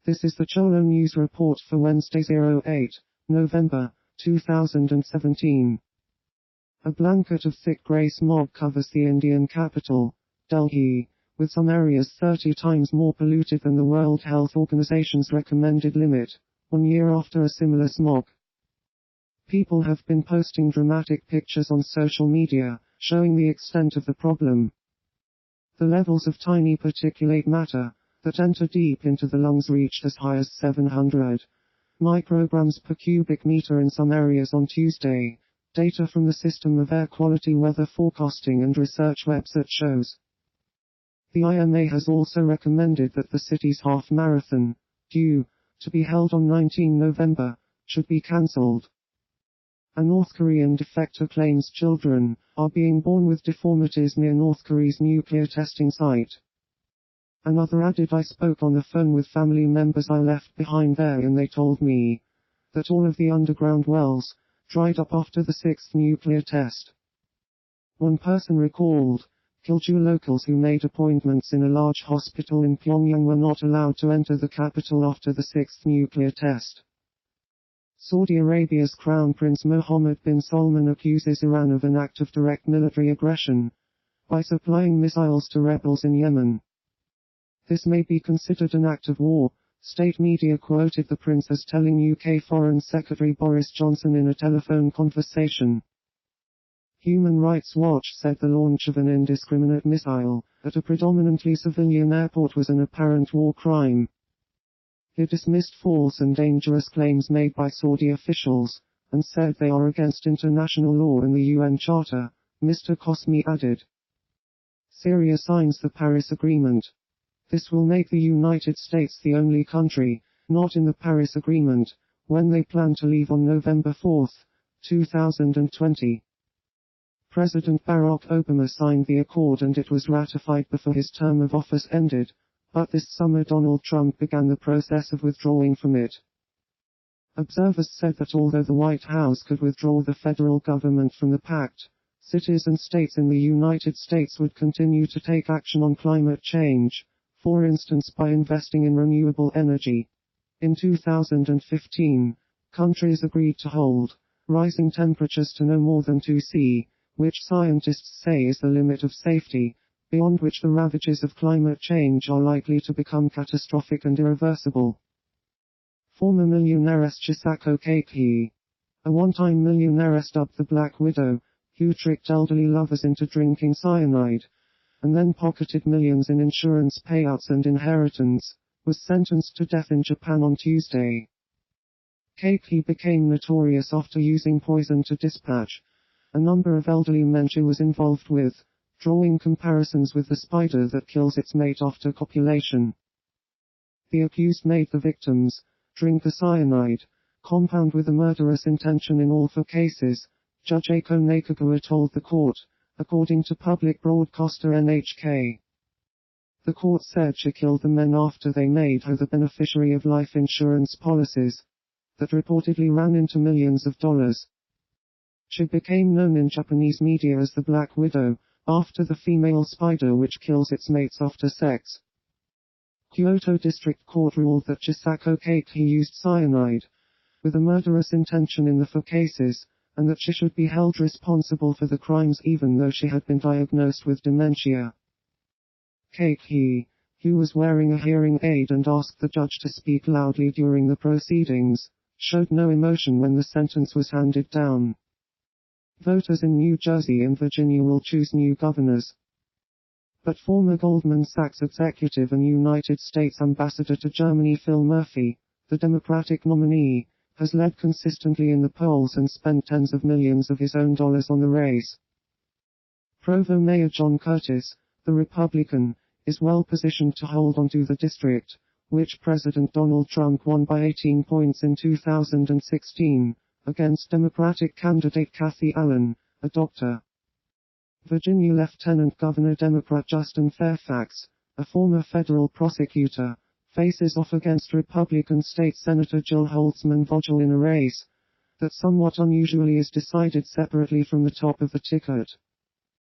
This is the Cholo News Report for Wednesday 08 November 2017. A blanket of thick grey smog covers the Indian capital, Delhi, with some areas 30 times more polluted than the World Health Organization's recommended limit, 1 year after a similar smog. People have been posting dramatic pictures on social media, showing the extent of the problem. The levels of tiny particulate matter that enter deep into the lungs reached as high as 700 micrograms per cubic meter in some areas on Tuesday, data from the System of Air Quality Weather Forecasting and Research website shows. The IMA has also recommended that the city's half marathon, due to be held on 19 November, should be cancelled. A North Korean defector claims children are being born with deformities near North Korea's nuclear testing site. Another added, I spoke on the phone with family members I left behind there and they told me that all of the underground wells dried up after the 6th nuclear test. One person recalled, Kilju locals who made appointments in a large hospital in Pyongyang were not allowed to enter the capital after the 6th nuclear test. Saudi Arabia's Crown Prince Mohammed bin Salman accuses Iran of an act of direct military aggression by supplying missiles to rebels in Yemen. This may be considered an act of war, state media quoted the prince as telling UK Foreign Secretary Boris Johnson in a telephone conversation. Human Rights Watch said the launch of an indiscriminate missile at a predominantly civilian airport was an apparent war crime. It dismissed false and dangerous claims made by Saudi officials, and said they are against international law and the UN Charter, Mr. Qasmi added. Syria signs the Paris Agreement. This will make the United States the only country not in the Paris Agreement when they plan to leave on November 4, 2020. President Barack Obama signed the accord and it was ratified before his term of office ended, but this summer Donald Trump began the process of withdrawing from it. Observers said that although the White House could withdraw the federal government from the pact, cities and states in the United States would continue to take action on climate change, for instance by investing in renewable energy. In 2015, countries agreed to hold rising temperatures to no more than 2°C, which scientists say is the limit of safety, beyond which the ravages of climate change are likely to become catastrophic and irreversible. Former millionairess Chisako Keiki, a one-time millionairess dubbed the Black Widow, who tricked elderly lovers into drinking cyanide, and then pocketed millions in insurance payouts and inheritance, was sentenced to death in Japan on Tuesday. Keiki became notorious after using poison to dispatch a number of elderly men she was involved with, drawing comparisons with the spider that kills its mate after copulation. The accused made the victims drink the cyanide compound with a murderous intention in all 4 cases, Judge Eiko Nakagawa told the court, according to public broadcaster NHK. The court said she killed the men after they made her the beneficiary of life insurance policies that reportedly ran into millions of dollars. She became known in Japanese media as the Black Widow, after the female spider which kills its mates after sex. Kyoto District Court ruled that Chisako Keiki used cyanide with a murderous intention in the 4 cases, and that she should be held responsible for the crimes even though she had been diagnosed with dementia. Keiki, who was wearing a hearing aid and asked the judge to speak loudly during the proceedings, showed no emotion when the sentence was handed down. Voters in New Jersey and Virginia will choose new governors. But former Goldman Sachs executive and United States ambassador to Germany Phil Murphy, the Democratic nominee, has led consistently in the polls and spent tens of millions of his own dollars on the race. Provo Mayor John Curtis, the Republican, is well positioned to hold on to the district, which President Donald Trump won by 18 points in 2016, against Democratic candidate Kathy Allen, a doctor. Virginia Lieutenant Governor Democrat Justin Fairfax, a former federal prosecutor, faces off against Republican State Senator Jill Holtzman Vogel in a race that somewhat unusually is decided separately from the top of the ticket.